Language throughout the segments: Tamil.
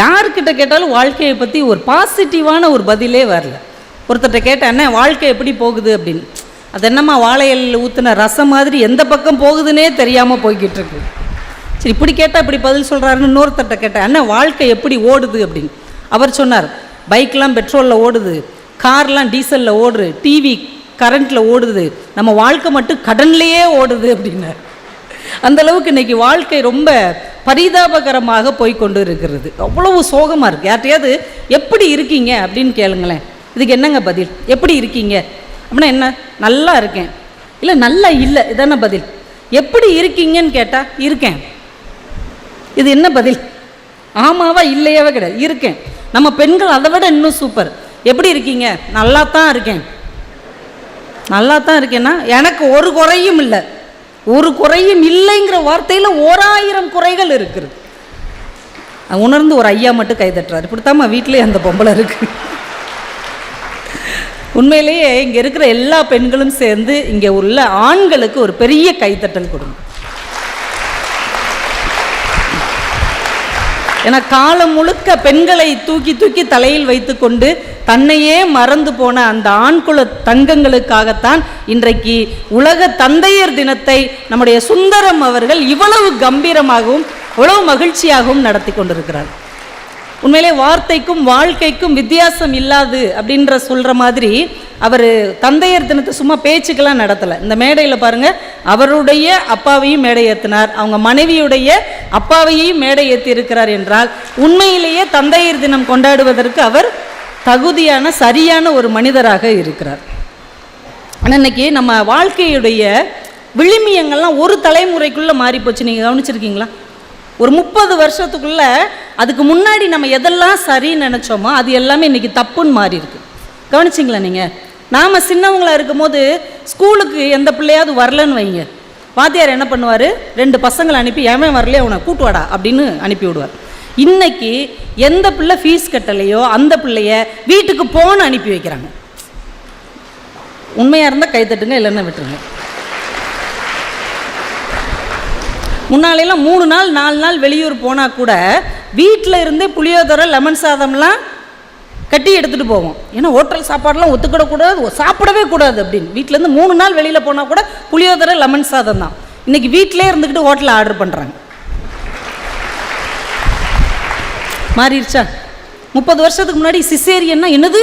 யாருக்கிட்ட கேட்டாலும் வாழ்க்கையை பற்றி ஒரு பாசிட்டிவான ஒரு பதிலே வரல. ஒருத்தர்கிட்ட கேட்டேன், என்ன வாழ்க்கை எப்படி போகுது அப்படின்னு. அது என்னம்மா வாழையில் ஊற்றின ரசம் மாதிரி எந்த பக்கம் போகுதுன்னே தெரியாமல் போய்கிட்டு இருக்கு. சரி, இப்படி கேட்டால் இப்படி பதில் சொல்கிறாருன்னு இன்னொருத்தர்கிட்ட கேட்டேன், என்ன வாழ்க்கை எப்படி ஓடுது அப்படின்னு. அவர் சொன்னார், பைக்கெலாம் பெட்ரோலில் ஓடுது, கார்லாம் டீசலில் ஓடுது, டிவி கரண்ட்டில் ஓடுது, நம்ம வாழ்க்கை மட்டும் கடன்லேயே ஓடுது அப்படின்னார். அந்தளவுக்கு இன்றைக்கி வாழ்க்கை ரொம்ப பரிதாபகரமாக போய்கொண்டு இருக்கிறது. அவ்வளவு சோகமாக இருக்குது. யார்ட்டையாவது எப்படி இருக்கீங்க அப்படின்னு கேளுங்களேன். இதுக்கு என்னங்க பதில்? எப்படி இருக்கீங்க அப்படின்னா என்ன? நல்லா இருக்கேன், இல்லை நல்லா இல்லை, இதான பதில். எப்படி இருக்கீங்கன்னு கேட்டால் இருக்கேன். இது என்ன பதில்? ஆமாவா இல்லையாவே கிடையாது, இருக்கேன். நம்ம பெண்கள் அதை விட இன்னும் சூப்பர். எப்படி இருக்கீங்க? நல்லா தான் இருக்கேன். நல்லா தான் இருக்கேன்னா எனக்கு ஒரு குறையும் இல்லை. ஒரு குறையும் இல்லைங்கிற வார்த்தையில் 1000 குறைகள் இருக்குது. உணர்ந்து ஒரு ஐயா மட்டும் கை தட்டுறாரு. இப்படித்தாம்மா வீட்டிலே அந்த பொம்பளை இருக்கு. உண்மையிலேயே இங்கே இருக்கிற எல்லா பெண்களும் சேர்ந்து இங்கே உள்ள ஆண்களுக்கு ஒரு பெரிய கைத்தட்டல் கொடுங்க. ஏன்னா காலம் முழுக்க பெண்களை தூக்கி தூக்கி தலையில் வைத்து கொண்டு தன்னையே மறந்து போன அந்த ஆண்குல தங்கங்களுக்காகத்தான் இன்றைக்கு உலக தந்தையர் தினத்தை நம்முடைய சுந்தரம் அவர்கள் இவ்வளவு கம்பீரமாகவும் இவ்வளவு மகிழ்ச்சியாகவும் நடத்தி கொண்டிருக்கிறார். உண்மையிலே வார்த்தைக்கும் வாழ்க்கைக்கும் வித்தியாசம் இல்லாது அப்படின்ற சொல்கிற மாதிரி அவர் தந்தையர் தினத்தை சும்மா பேச்சுக்கெல்லாம் நடத்தலை. இந்த மேடையில் பாருங்கள், அவருடைய அப்பாவையும் மேடை ஏற்றினார், அவங்க மனைவியுடைய அப்பாவையும் மேடை ஏற்றி இருக்கிறார் என்றால் உண்மையிலேயே தந்தையர் தினம் கொண்டாடுவதற்கு அவர் தகுதியான சரியான ஒரு மனிதராக இருக்கிறார். ஆனால் இன்னைக்கு நம்ம வாழ்க்கையுடைய விளிமியங்கள்லாம் ஒரு தலைமுறைக்குள்ளே மாறி போச்சு. நீங்கள் கவனிச்சிருக்கீங்களா? ஒரு 30 வருஷத்துக்குள்ள அதுக்கு முன்னாடி நம்ம எதெல்லாம் சரின்னு நினச்சோமோ அது எல்லாமே இன்றைக்கி தப்புன்னு மாறி இருக்கு. கவனிச்சிங்களா நீங்கள்? நாம் சின்னவங்களாக இருக்கும் போது ஸ்கூலுக்கு எந்த பிள்ளையாவது வரலன்னு வைங்க, வாத்தியார் என்ன பண்ணுவார்? 2 பசங்களை அனுப்பி எவன் வரலையே அவனை கூட்டுவாடா அப்படின்னு அனுப்பி விடுவார். இன்னைக்கு எந்த பிள்ளை ஃபீஸ் கட்டலையோ அந்த பிள்ளைய வீட்டுக்கு போன்னு அனுப்பி வைக்கிறாங்க. உண்மையாக இருந்தால் கைத்தட்டுங்க, இல்லைன்னா விட்டுருங்க. முன்னாலெல்லாம் 3 நாள் 4 நாள் வெளியூர் போனால் கூட வீட்டில் இருந்தே புளியோதரை லெமன் சாதம்லாம் கட்டி எடுத்துகிட்டு போவோம். ஏன்னா ஹோட்டல் சாப்பாடெலாம் ஒத்துக்கிடக்கூடாது, சாப்பிடவே கூடாது அப்படின்னு. வீட்டிலேருந்து 3 நாள் வெளியில் போனால் கூட புளியோதரை லெமன் சாதம் தான். இன்றைக்கி வீட்டிலே இருந்துக்கிட்டு ஹோட்டலில் ஆர்டர் பண்ணுறாங்க. மாறிடுச்சா? 30 வருஷத்துக்கு முன்னாடி சிசேரியன்னா என்னது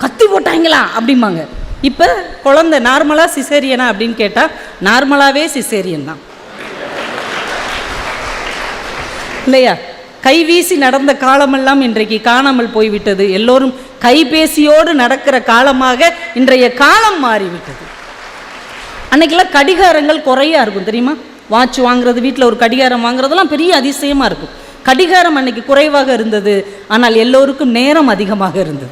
கத்தி போட்டாங்களா அப்படிம்பாங்க. இப்போ குழந்தை நார்மலாக சிசேரியனா அப்படின்னு கேட்டால் நார்மலாகவே சிசேரியன் தான் இல்லையா? கைவீசி நடந்த காலமெல்லாம் இன்றைக்கு காணாமல் போய்விட்டது. எல்லோரும் கைபேசியோடு நடக்கிற காலமாக இன்றைய காலம் மாறிவிட்டது. அன்னைக்கெல்லாம் கடிகாரங்கள் குறையா இருக்கும் தெரியுமா? வாட்ச் வாங்குறது, வீட்டில் ஒரு கடிகாரம் வாங்குறதெல்லாம் பெரிய அதிசயமாக இருக்கும். கடிகாரம் அன்னைக்கு குறைவாக இருந்தது, ஆனால் எல்லோருக்கும் நேரம் அதிகமாக இருந்தது.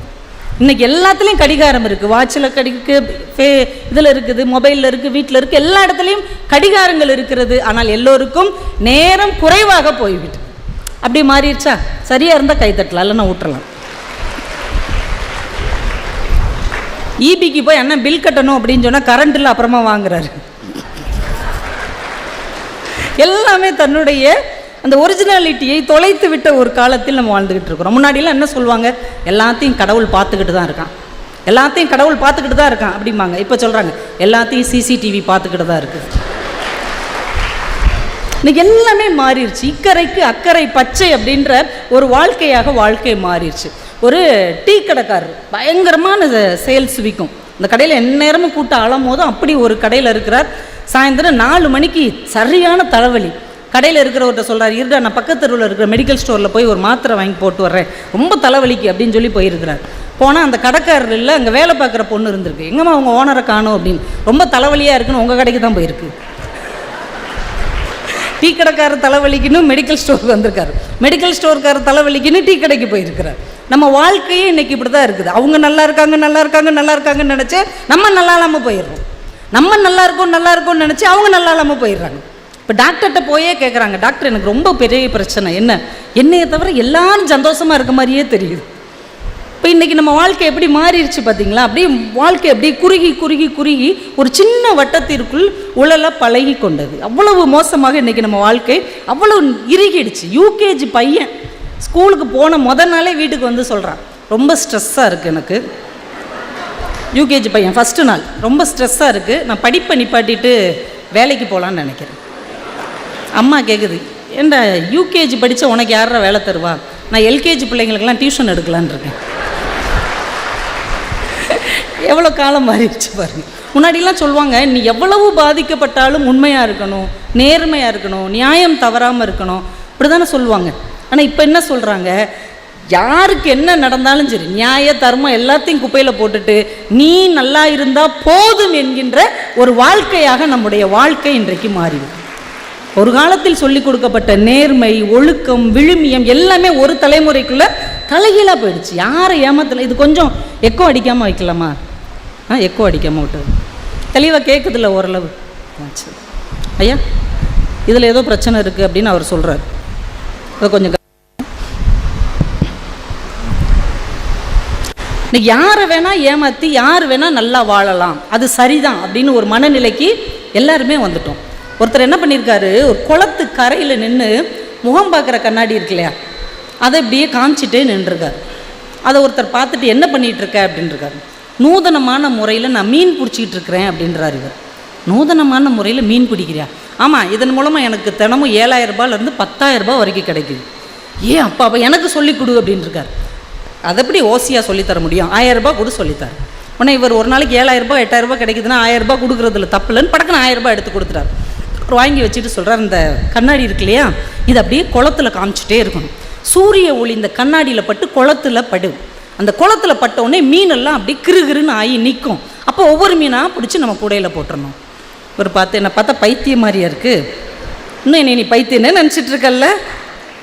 இன்றைக்கி எல்லாத்துலேயும் கடிகாரம் இருக்குது. வாட்சில் இதில் இருக்குது, மொபைலில் இருக்குது, வீட்டில் இருக்குது, எல்லா இடத்துலையும் கடிகாரங்கள் இருக்கிறது. ஆனால் எல்லோருக்கும் நேரம் குறைவாக போய்விட்டு அப்படி மாறிடுச்சா? சரியாக இருந்தால் கைத்தட்டலாம், இல்லைன்னா விட்டுறலாம். ஈபிக்கு போய் என்ன பில் கட்டணும் அப்படின்னு சொன்னால் கரண்ட்டில் அப்புறமா வாங்குறாரு. எல்லாமே தன்னுடைய அந்த ஒரிஜினாலிட்டியை தொலைத்து விட்ட ஒரு காலத்தில் நம்ம வாழ்ந்துக்கிட்டு இருக்கிறோம். முன்னாடிலாம் என்ன சொல்லுவாங்க? எல்லாத்தையும் கடவுள் பார்த்துக்கிட்டு தான் இருக்கான், எல்லாத்தையும் கடவுள் பார்த்துக்கிட்டு தான் இருக்கான் அப்படிம்பாங்க. இப்போ சொல்கிறாங்க எல்லாத்தையும் சிசிடிவி பார்த்துக்கிட்டு தான் இருக்குது. இன்னைக்கு எல்லாமே மாறிடுச்சு. இக்கரைக்கு அக்கறை பச்சை அப்படின்ற ஒரு வாழ்க்கை மாறிடுச்சு. ஒரு டீ கடைக்காரர் பயங்கரமான சேல்ஸ் விற்கும். இந்த கடையில் எந்நேரமும் கூட்டம் அழும் போதும் அப்படி ஒரு கடையில் இருக்கிறார். சாயந்தரம் 4 மணிக்கு சரியான தலைவலி. கடையில் இருக்கிறவர்கிட்ட சொல்கிறார், இருடா நான் பக்கத்து தெருவில் இருக்கிற மெடிக்கல் ஸ்டோரில் போய் ஒரு மாத்திரை வாங்கி போட்டு வர்றேன், ரொம்ப தலைவலிக்கு அப்படின்னு சொல்லி போயிருக்கிறார். போனால் அந்த கடைக்காரர் இல்லை, அங்கே வேலை பார்க்குற பொண்ணு இருந்திருக்கு. எங்கம்மா அவங்க ஓனரை காணும் அப்படின்னு. ரொம்ப தலைவலியாக இருக்குன்னு உங்கள் கடைக்கு தான் போயிருக்கு. டீ கடைக்காரர் தலைவலிக்குன்னு மெடிக்கல் ஸ்டோருக்கு வந்திருக்காரு, மெடிக்கல் ஸ்டோருக்கார தலைவலிக்குன்னு டீ கடைக்கு போயிருக்கிறார். நம்ம வாழ்க்கையே இன்றைக்கி இப்படி தான் இருக்குது. அவங்க நல்லா இருக்காங்கன்னு நினச்சி நம்ம நல்லா இல்லாமல் போயிடுறோம். நம்ம நல்லா இருக்கோம்னு நினச்சி அவங்க நல்லா இல்லாமல் போயிடுறாங்க. இப்போ டாக்டர்கிட்ட போயே கேட்குறாங்க, டாக்டர் எனக்கு ரொம்ப பெரிய பிரச்சனை, என்னையை தவிர எல்லாரும் சந்தோஷமாக இருக்க மாதிரியே தெரியுது. இப்போ இன்றைக்கி நம்ம வாழ்க்கை எப்படி மாறிடுச்சு பார்த்தீங்களா? அப்படியே வாழ்க்கை அப்படியே குறுகி ஒரு சின்ன வட்டத்திற்குள் உழல பழகி கொண்டது. அவ்வளவு மோசமாக இன்றைக்கி நம்ம வாழ்க்கை அவ்வளவு இறுகிடுச்சு. யூகேஜி பையன் ஸ்கூலுக்கு போன முதல் நாளே வீட்டுக்கு வந்து சொல்கிறான், ரொம்ப ஸ்ட்ரெஸ்ஸாக இருக்குது எனக்கு. யூகேஜி பையன் ஃபஸ்ட்டு நாள் ரொம்ப ஸ்ட்ரெஸ்ஸாக இருக்குது, நான் படிப்பை நிப்பாட்டிட்டு வேலைக்கு போகலான்னு நினைக்கிறேன். அம்மா கேட்குது, ஏண்டா யூகேஜி படித்தா உனக்கு யாரா வேலை தருவா, நான் எல்கேஜி பிள்ளைங்களுக்கெல்லாம் டியூஷன் எடுக்கலான்னு இருக்கேன். எவ்வளோ காலம் மாறிடுச்சு பாருங்க. முன்னாடிலாம் சொல்லுவாங்க, நீ எவ்வளவு பாதிக்கப்பட்டாலும் உண்மையாக இருக்கணும், நேர்மையாக இருக்கணும், நியாயம் தவறாமல் இருக்கணும், இப்படி தானே சொல்லுவாங்க. ஆனால் இப்போ என்ன சொல்கிறாங்க, யாருக்கு என்ன நடந்தாலும் சரி நியாய தர்மம் எல்லாத்தையும் குப்பையில் போட்டுட்டு நீ நல்லா இருந்தால் போதும் என்கின்ற ஒரு வாழ்க்கையாக நம்முடைய வாழ்க்கை இன்றைக்கு மாறிவிடும். ஒரு காலத்தில் சொல்லிக் கொடுக்கப்பட்ட நேர்மை, ஒழுக்கம், விழுமியம் எல்லாமே ஒரு தலைமுறைக்குள்ளே தலைகீழாக போயிடுச்சு. யாரை ஏமாத்தல. இது கொஞ்சம் எக்கோ அடிக்காமல் வைக்கலாமா? எக்கோ அடிக்காமல் விட்டது தெளிவாக கேட்குதில்ல ஓரளவு. ஐயா இதில் ஏதோ பிரச்சனை இருக்குது அப்படின்னு அவர் சொல்கிறார். அதை கொஞ்சம் இன்னைக்கு யாரை வேணால் ஏமாற்றி யார் வேணால் நல்லா வாழலாம், அது சரிதான் அப்படின்னு ஒரு மனநிலைக்கு எல்லாருமே வந்துட்டோம். ஒருத்தர் என்ன பண்ணியிருக்காரு, ஒரு குளத்து கரையில் நின்று முகம் பார்க்குற கண்ணாடி இருக்கு இல்லையா, அதை இப்படியே காமிச்சிட்டே நின்றுருக்கார். அதை ஒருத்தர் பார்த்துட்டு என்ன பண்ணிகிட்ருக்க அப்படின்ட்டுருக்காரு. நூதனமான முறையில் நான் மீன் பிடிச்சிக்கிட்டு இருக்கிறேன் அப்படின்றார் இவர். நூதனமான முறையில் மீன் பிடிக்கிறியா? ஆமாம், இதன் மூலமாக எனக்கு தினமும் 7,000 ரூபாயிலேருந்து 10,000 ரூபாய் வரைக்கும் கிடைக்குது. ஏன் அப்பா எனக்கு சொல்லிக் கொடு அப்படின்ட்டுருக்கார். அதை எப்படி ஓசியாக சொல்லித்தர முடியும்? 1000 ரூபாய் கூட சொல்லித்தார். உடனே இவர் ஒரு நாளைக்கு 7,000 ரூபாய் 8,000 ரூபாய் கிடைக்குதுன்னா 1000 ரூபாய் கொடுக்குறதுல தப்பு இல்லைன்னு படக்குன்னு 1000 ரூபாய் எடுத்து கொடுத்துட்டார். வாங்கி வச்சுட்டு சொல்கிறார், இந்த கண்ணாடி இருக்கு இல்லையா, இது அப்படியே குளத்தில் காமிச்சிட்டே இருக்கணும். சூரிய ஒளி இந்த கண்ணாடியில் பட்டு குளத்தில் படு. அந்த குளத்தில் பட்டவுடனே மீனெல்லாம் அப்படியே கிருகிருன்னு ஆகி நிற்கும். அப்போ ஒவ்வொரு மீனாக பிடிச்சி நம்ம கூடையில் போட்டுடணும். ஒரு பார்த்து என்னை பார்த்தா பைத்தியம் மாதிரியா இருக்குது, இன்னும் என்னை நீ பைத்தியன்னு நினச்சிட்ருக்கல்ல,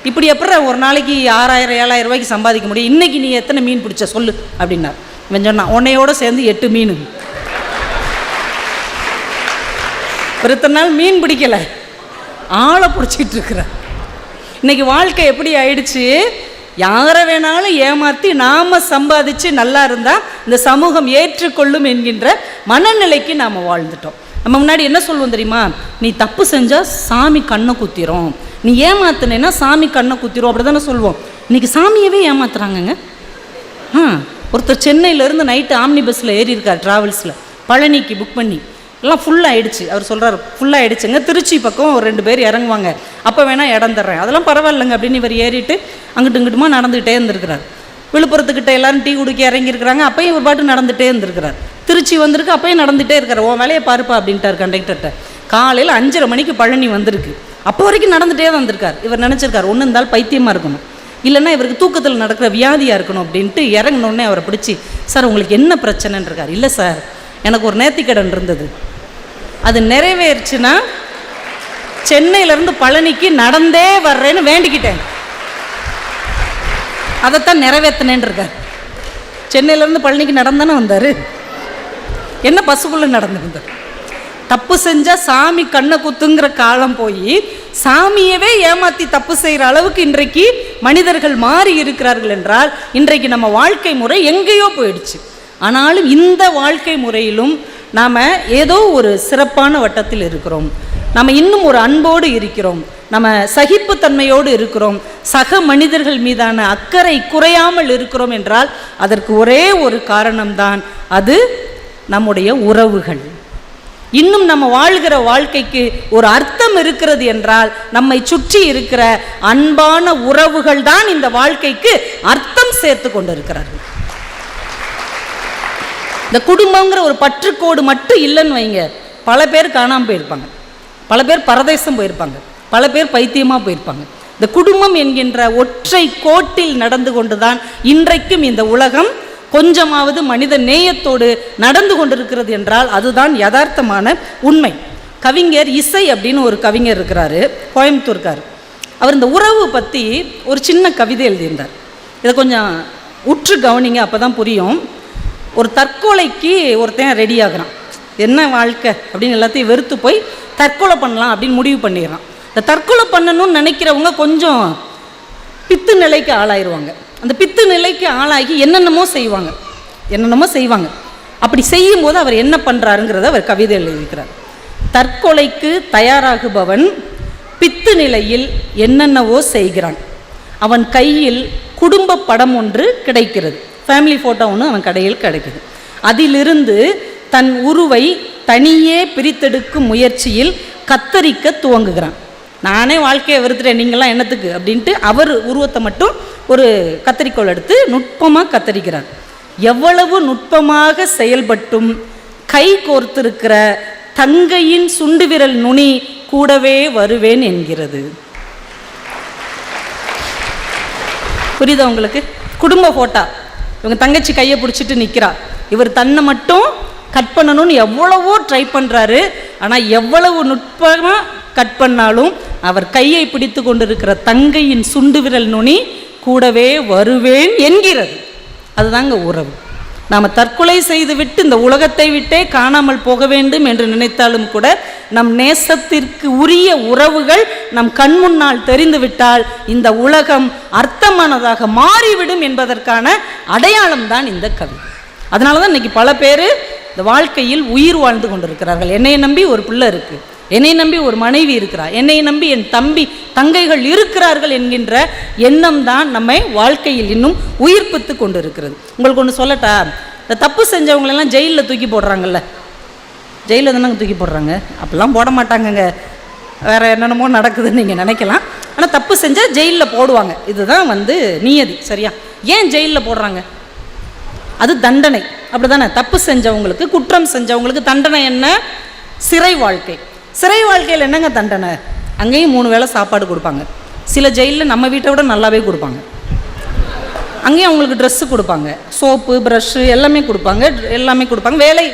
இப்படி அப்புறம் ஒரு நாளைக்கு 6,000 7,000 ரூபாய்க்கு சம்பாதிக்க முடியும், இன்றைக்கி நீ எத்தனை மீன் பிடிச்ச சொல்லு அப்படின்னார். இவன் சொன்னான், உன்னையோடு சேர்ந்து 8 மீன். ஒரு இத்தனை நாள் மீன் பிடிக்கலை, ஆளை பிடிச்சிக்கிட்டு இருக்கிற. இன்றைக்கி வாழ்க்கை எப்படி ஆயிடுச்சு, யாரை வேணாலும் ஏமாற்றி நாம் சம்பாதிச்சு நல்லா இருந்தால் இந்த சமூகம் ஏற்றுக்கொள்ளும் என்கின்ற மனநிலைக்கு நாம் வாழ்ந்துட்டோம். நம்ம முன்னாடி என்ன சொல்லுவோம் தெரியுமா, நீ தப்பு செஞ்சால் சாமி கண்ணை குத்திரும், நீ ஏமாத்துனேன்னா சாமி கண்ணை குத்திரும், அப்படி தானே சொல்லுவோம். இன்றைக்கி சாமியவே ஏமாத்துறாங்கங்க. ஒருத்தர் சென்னையிலேருந்து நைட்டு ஆம்னி பஸ்ஸில் ஏறி இருக்கார், ட்ராவல்ஸில் பழனிக்கு புக் பண்ணி, எல்லாம் ஃபுல்லாகிடுச்சு. அவர் சொல்கிறார், ஃபுல்லாகிடுச்சுங்க, திருச்சி பக்கம் ஒரு 2 பேர் இறங்குவாங்க, அப்போ வேணால் இடம் தர்றேன், அதெல்லாம் பரவாயில்லைங்க அப்படின்னு இவர் ஏறிட்டு அங்கிட்டு இங்கிட்டுமா நடந்துகிட்டே இருந்திருக்கிறார். விழுப்புரத்துக்கிட்ட எல்லோரும் டீ குடிக்க இறங்கியிருக்கிறாங்க, அப்பையும் இவர் பாட்டு நடந்துகிட்டே இருந்திருக்கிறார். திருச்சி வந்திருக்கு, அப்பையும் நடந்துகிட்டே இருக்கிறார். உன் வேலையை பாருப்பா அப்படின்ட்டார் கண்டக்டர்கிட்ட. காலையில் 5:30 மணிக்கு பழனி வந்திருக்கு, அப்போ வரைக்கும் நடந்துகிட்டே தான் வந்திருக்கார். இவர் நினச்சிருக்கார், ஒன்று இருந்தாலும் பைத்தியமாக இருக்கணும், இல்லைன்னா இவருக்கு தூக்கத்தில் நடக்கிற வியாதியாக இருக்கணும் அப்படின்ட்டு இறங்கினோடனே அவரை பிடிச்சி, சார் உங்களுக்கு என்ன பிரச்சனைன்னு இருக்கார். இல்லை சார், எனக்கு ஒரு நேர்த்திக்கடன் இருந்தது, அது நிறைவேறுச்சுன்னா சென்னையிலேருந்து பழனிக்கு நடந்தே வர்றேன்னு வேண்டிக்கிட்டேன், அதைத்தான் நிறைவேற்றினேன் இருக்கார். சென்னையிலேருந்து பழனிக்கு நடந்தானே வந்தார், என்ன பஸ்ஸுக்குள்ளே நடந்து வந்தார். தப்பு செஞ்சால் சாமி கண்ணை குத்துங்கிற காலம் போய் சாமியவே ஏமாற்றி தப்பு செய்கிற அளவுக்கு இன்றைக்கு மனிதர்கள் மாறி இருக்கிறார்கள் என்றால் இன்றைக்கு நம்ம வாழ்க்கை முறை எங்கேயோ போயிடுச்சு. ஆனாலும் இந்த வாழ்க்கை முறையிலும் நாம் ஏதோ ஒரு சிறப்பான வட்டத்தில் இருக்கிறோம், நம்ம இன்னும் ஒரு அன்போடு இருக்கிறோம், நம்ம சகிப்புத்தன்மையோடு இருக்கிறோம், சக மனிதர்கள் மீதான அக்கறை குறையாமல் இருக்கிறோம் என்றால் அதற்கு ஒரே ஒரு காரணம்தான், அது நம்முடைய உறவுகள். இன்னும் நம்ம வாழ்கிற வாழ்க்கைக்கு ஒரு அர்த்தம் இருக்கிறது என்றால் நம்மை சுற்றி இருக்கிற அன்பான உறவுகள் தான் இந்த வாழ்க்கைக்கு அர்த்தம் சேர்த்து கொண்டிருக்கிறார்கள். இந்த குடும்பங்கிற ஒரு பற்றுக்கோடு மட்டும் இல்லைன்னு வைங்க, பல பேர் காணாமல் போயிருப்பாங்க, பல பேர் பரதேசம் போயிருப்பாங்க, பல பேர் பைத்தியமாக போயிருப்பாங்க. இந்த குடும்பம் என்கின்ற ஒற்றை கோட்டில் நடந்து கொண்டுதான் இன்றைக்கும் இந்த உலகம் கொஞ்சமாவது மனித நேயத்தோடு நடந்து கொண்டிருக்கிறது என்றால் அதுதான் யதார்த்தமான உண்மை. கவிஞர் இசை அப்படின்னு ஒரு கவிஞர் இருக்கிறாரு, கோயம்புத்தூர்கார். அவர் இந்த உறவு பற்றி ஒரு சின்ன கவிதை எழுதியிருந்தார். இதை கொஞ்சம் உற்று கவனிங்க, அப்போ தான் புரியும். ஒரு தற்கொலைக்கு ஒருத்தன் ரெடி ஆகுறான், என்ன வாழ்க்கை அப்படின்னு எல்லாத்தையும் வெறுத்து போய் தற்கொலை பண்ணலாம் அப்படின்னு முடிவு பண்ணிடுறான். இந்த தற்கொலை பண்ணணும்னு நினைக்கிறவங்க கொஞ்சம் பித்து நிலைக்கு ஆளாயிருவாங்க. அந்த பித்து நிலைக்கு ஆளாகி என்னென்னமோ செய்வாங்க. அப்படி செய்யும்போது அவர் என்ன பண்ணுறாருங்கிறத அவர் கவிதை எழுதியிருக்கிறார். தற்கொலைக்கு தயாராகுபவன் பித்து நிலையில் என்னென்னவோ செய்கிறான், அவன் கையில் குடும்ப படம் ஒன்று கிடைக்கிறது. ஃபேமிலி ஃபோட்டோ ஒன்று அவன் கடையில் கிடைக்குது. அதிலிருந்து தன் உருவை தனியே பிரித்தெடுக்கும் முயற்சியில் கத்தரிக்க துவங்குகிறான். நானே வாழ்க்கையை வெறுத்துட்டேன், நீங்களாம் என்னத்துக்கு அப்படின்ட்டு அவர் உருவத்தை மட்டும் ஒரு கத்தரிக்கோள் எடுத்து நுட்பமாக கத்தரிக்கிறார். எவ்வளவு நுட்பமாக செயல்பட்டும் கை கோர்த்திருக்கிற தங்கையின் சுண்டு விரல் நுனி கூடவே வருவேன் என்கிறது. புரியுதா உங்களுக்கு? குடும்ப ஃபோட்டோ, இவங்க தங்கச்சி கையை பிடிச்சிட்டு நிற்கிறா, இவர் தன்னை மட்டும் கட் பண்ணணும்னு எவ்வளவோ ட்ரை பண்ணுறாரு. ஆனால் எவ்வளவு நுட்பமாக கட் பண்ணாலும் அவர் கையை பிடித்து கொண்டிருக்கிற தங்கையின் சுண்டு விரல் நுனி கூடவே வருவேன் என்கிறது. அதுதாங்க உறவு. நாம் தற்கொலை செய்துவிட்டு இந்த உலகத்தை விட்டே காணாமல் போக வேண்டும் என்று நினைத்தாலும் கூட நம் நேசத்திற்கு உரிய உறவுகள் நம் கண் முன்னால் தெரிந்துவிட்டால் இந்த உலகம் அர்த்தமானதாக மாறிவிடும் என்பதற்கான அடையாளம் தான் இந்த கவி. அதனால தான் இன்னைக்கு பல பேர் இந்த வாழ்க்கையில் உயிர் வாழ்ந்து கொண்டிருக்கிறார்கள். என்னை நம்பி ஒரு பிள்ளை இருக்குது, என்னை நம்பி ஒரு மனைவி இருக்கிறார், என்னை நம்பி என் தம்பி தங்கைகள் இருக்கிறார்கள் என்கின்ற எண்ணம் தான் நம்மை வாழ்க்கையில் இன்னும் உயிர்ப்பித்து கொண்டு இருக்கிறது. உங்களுக்கு ஒன்று சொல்லட்டா, இந்த தப்பு செஞ்சவங்களெல்லாம் ஜெயிலில் தூக்கி போடுறாங்கல்ல, ஜெயிலில் தானே தூக்கி போடுறாங்க, அப்படிலாம் போட மாட்டாங்கங்க, வேறு என்னென்னமோ நடக்குதுன்னு நீங்கள் நினைக்கலாம். ஆனால் தப்பு செஞ்சால் ஜெயிலில் போடுவாங்க. இதுதான் நியதி. சரியா? ஏன் ஜெயிலில் போடுறாங்க? அது தண்டனை, அப்படி தானே? தப்பு செஞ்சவங்களுக்கு, குற்றம் செஞ்சவங்களுக்கு தண்டனை என்ன? சிறை வாழ்க்கை. சிறை வாழ்க்கையில் என்னங்க தண்டனை? அங்கேயும் 3 வேளை சாப்பாடு கொடுப்பாங்க. சில ஜெயிலில் நம்ம வீட்டை விட நல்லாவே கொடுப்பாங்க. அங்கேயும் அவங்களுக்கு ட்ரெஸ்ஸு கொடுப்பாங்க, சோப்பு ப்ரஷ்ஷு எல்லாமே கொடுப்பாங்க,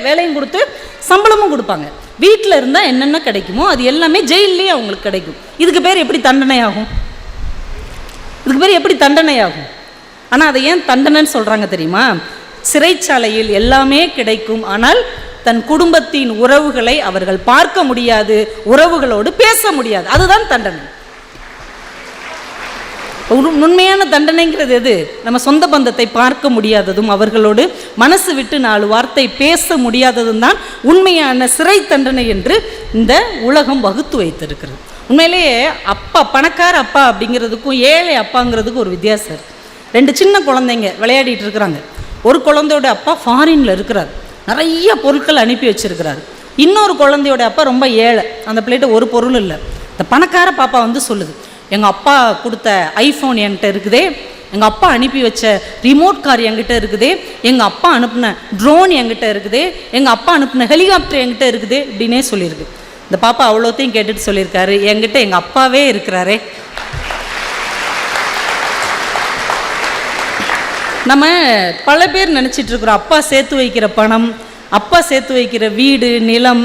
வேலையும் கொடுத்து சம்பளமும் கொடுப்பாங்க. வீட்டில் இருந்தால் என்னென்ன கிடைக்குமோ அது எல்லாமே ஜெயிலே அவங்களுக்கு கிடைக்கும். இதுக்கு பேர் எப்படி தண்டனை ஆகும்? ஆனால் அதை ஏன் தண்டனைன்னு சொல்கிறாங்க தெரியுமா? சிறைச்சாலையில் எல்லாமே கிடைக்கும், ஆனால் தன் குடும்பத்தின் உறவுகளை அவர்கள் பார்க்க முடியாது, உறவுகளோடு பேச முடியாது. அதுதான் தண்டனை. உண்மையான தண்டனைங்கிறது எது? நம்ம சொந்த பந்தத்தை பார்க்க முடியாததும் அவர்களோடு மனசு விட்டு 4 வார்த்தை பேச முடியாததும் தான் உண்மையான சிறை தண்டனை என்று இந்த உலகம் வகுத்து வைத்திருக்கிறது. உண்மையிலேயே அப்பா, பணக்கார அப்பா அப்படிங்கிறதுக்கும் ஏழை அப்பாங்கிறதுக்கும் ஒரு வித்தியாசம் இருக்குது. 2 சின்ன குழந்தைங்க விளையாடிட்டு இருக்கிறாங்க. ஒரு குழந்தையோட அப்பா ஃபாரினில் இருக்கிறார், நிறைய பொருட்கள் அனுப்பி வச்சிருக்கிறாரு. இன்னொரு குழந்தையோட அப்பா ரொம்ப ஏழை, அந்த பிள்ளைகிட்ட ஒரு பொருள் இல்லை. இந்த பணக்கார பாப்பா சொல்லுது, எங்கள் அப்பா கொடுத்த ஐஃபோன் என்கிட்ட இருக்குதே, எங்கள் அப்பா அனுப்பி வச்ச ரிமோட் கார் என்கிட்ட இருக்குதே, எங்கள் அப்பா அனுப்பின ட்ரோன் என்கிட்ட இருக்குதே, எங்கள் அப்பா அனுப்பின ஹெலிகாப்டர் என்கிட்ட இருக்குதே இப்படின்னே சொல்லியிருக்கு. இந்த பாப்பா அவ்வளோத்தையும் கேட்டுட்டு சொல்லியிருக்காரு, என்கிட்ட எங்கள் அப்பாவே இருக்கிறாரே. நம்ம பல பேர் நினச்சிட்டு இருக்கிறோம், அப்பா சேர்த்து வைக்கிற பணம், அப்பா சேர்த்து வைக்கிற வீடு, நிலம்,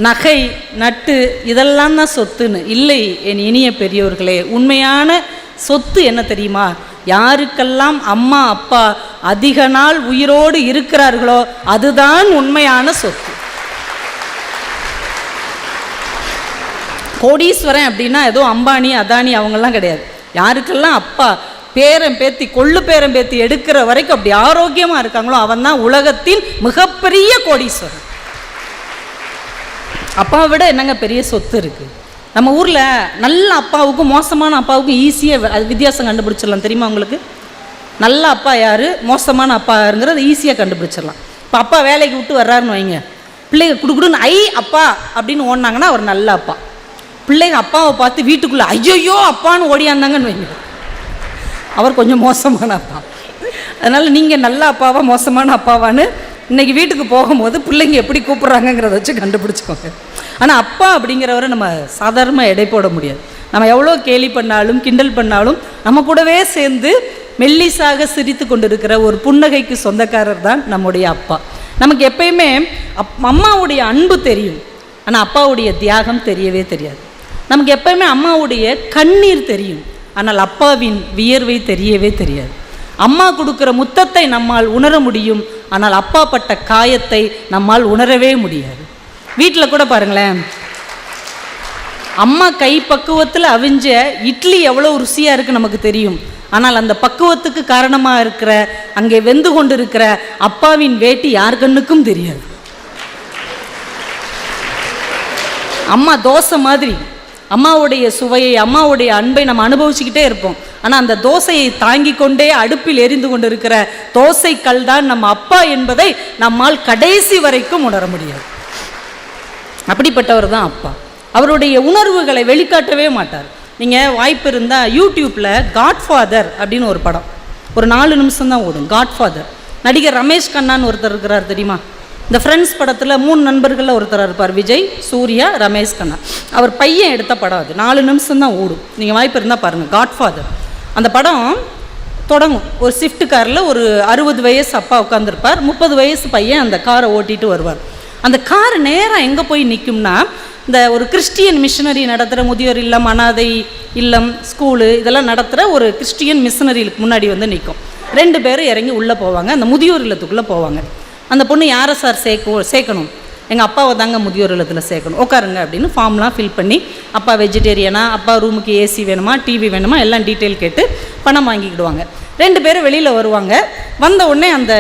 நகை, நட்டு இதெல்லாம் தான் சொத்துன்னு. இல்லை என் இனிய பெரியோர்களே, உண்மையான சொத்து என்ன தெரியுமா? யாருக்கெல்லாம் அம்மா அப்பா அதிக நாள் உயிரோடு இருக்கிறார்களோ அதுதான் உண்மையான சொத்து. கோடீஸ்வரன் அப்படின்னா ஏதோ அம்பானி அதானி அவங்கெல்லாம் கிடையாது. யாருக்கெல்லாம் அப்பா பேரன் பேத்தி கொள்ளு பேரன் பேத்தி எடுக்கிற வரைக்கும் அப்படி ஆரோக்கியமாக இருக்காங்களோ அவன் தான் உலகத்தின் மிகப்பெரிய கோடீஸ்வரன். அப்பாவை விட என்னங்க பெரிய சொத்து இருக்குது? நம்ம ஊரில் நல்ல அப்பாவுக்கும் மோசமான அப்பாவுக்கும் ஈஸியாக அது வித்தியாசம் கண்டுபிடிச்சிடலாம். தெரியுமா உங்களுக்கு? நல்ல அப்பா யார், மோசமான அப்பா யாருங்கிறது ஈஸியாக கண்டுபிடிச்சிடலாம். இப்போ அப்பா வேலைக்கு விட்டு வர்றாருன்னு வைங்க, பிள்ளைங்க குடுக்குடுன்னு அப்பா அப்படின்னு ஓடினாங்கன்னா அவர் நல்ல அப்பா. பிள்ளைங்க அப்பாவை பார்த்து வீட்டுக்குள்ளே ஐயோ அப்பான்னு ஓடியாந்தாங்கன்னு வைங்க, அவர் கொஞ்சம் மோசமான அப்பா. அதனால் நீங்கள் நல்ல அப்பாவா மோசமான அப்பாவான்னு இன்றைக்கி வீட்டுக்கு போகும்போது பிள்ளைங்க எப்படி கூப்பிட்றாங்கங்கிறத வச்சு கண்டுபிடிச்சிக்கோங்க. ஆனால் அப்பா அப்படிங்கிறவரை நம்ம சாதாரணமாக எடை போட முடியாது. நம்ம எவ்வளோ கேலி பண்ணாலும் கிண்டல் பண்ணாலும் நம்ம கூடவே சேர்ந்து மெல்லிசாக சிரித்து கொண்டிருக்கிற ஒரு புன்னகைக்கு சொந்தக்காரர் தான் நம்முடைய அப்பா. நமக்கு எப்பயுமே அம்மாவுடைய அன்பு தெரியும், ஆனால் அப்பாவுடைய தியாகம் தெரியவே தெரியாது. நமக்கு எப்பயுமே அம்மாவுடைய கண்ணீர் தெரியும், ஆனால் அப்பாவின் வியர்வை தெரியவே தெரியாது. அம்மா கொடுக்குற முத்தத்தை நம்மால் உணர முடியும், ஆனால் அப்பா பட்ட காயத்தை நம்மால் உணரவே முடியாது. வீட்டில் கூட பாருங்களேன், அம்மா கை பக்குவத்தில் அவிஞ்ச இட்லி எவ்வளோ ருசியாக இருக்குது நமக்கு தெரியும், ஆனால் அந்த பக்குவத்துக்கு காரணமாக இருக்கிற அங்கே வெந்து கொண்டு இருக்கிற அப்பாவின் வேட்டி யார் கண்ணுக்கும் தெரியாது. அம்மா தோசை மாதிரி அம்மாவுடைய சுவையை அம்மாவுடைய அன்பை நம்ம அனுபவிச்சுக்கிட்டே இருப்போம், ஆனால் அந்த தோசையை தாங்கி கொண்டே அடுப்பில் எரிந்து கொண்டு இருக்கிற தோசை கல் தான் நம்ம அப்பா என்பதை நம்மால் கடைசி வரைக்கும் உணர முடியாது. அப்படிப்பட்டவர் தான் அப்பா. அவருடைய உணர்வுகளை வெளிக்காட்டவே மாட்டார். நீங்கள் வாய்ப்பு இருந்தால் யூடியூப்பில் காட்ஃபாதர் அப்படின்னு ஒரு படம், ஒரு 4 நிமிஷம் தான் ஓடும். காட்ஃபாதர், நடிகர் ரமேஷ் கண்ணான்னு ஒருத்தர் இருக்கிறார் தெரியுமா? இந்த ஃப்ரெண்ட்ஸ் படத்தில் 3 நண்பர்களில் ஒருத்தர் இருப்பார், விஜய், சூர்யா, ரமேஷ் கண்ணா. அவர் பையன் எடுத்த படம் அது. 4 நிமிஷம் தான் ஓடும். நீங்கள் வாய்ப்பு இருந்தால் பாருங்கள், காட்ஃபாதர். அந்த படம் தொடங்கும், ஒரு ஸ்விஃப்ட் காரில் ஒரு 60 வயசு அப்பா உட்காந்துருப்பார், 30 வயசு பையன் அந்த காரை ஓட்டிகிட்டு வருவார். அந்த கார் நேராக எங்கே போய் நிற்கும்னா, இந்த ஒரு கிறிஸ்டியன் மிஷனரி நடத்துகிற முதியோர் இல்லம், அனாதை இல்லம், ஸ்கூலு இதெல்லாம் நடத்துகிற ஒரு கிறிஸ்டியன் மிஷனரிக்கு முன்னாடி வந்து நிற்கும். 2 பேரும் இறங்கி உள்ளே போவாங்க, அந்த முதியோர் இல்லத்துக்குள்ளே போவாங்க. அந்த பொண்ணு யாரை சார் சேர்க்கணும்? எங்கள் அப்பாவை தாங்க முதியோர் இல்லத்தில் சேர்க்கணும், உட்காருங்க அப்படின்னு ஃபார்ம்லாம் ஃபில் பண்ணி, அப்பா வெஜிடேரியனா, அப்பா ரூமுக்கு ஏசி வேணுமா, டிவி வேணுமா, எல்லாம் டீட்டெயில் கேட்டு பணம் வாங்கிக்கிடுவாங்க. 2 பேரும் வெளியில் வருவாங்க. வந்த உடனே அந்த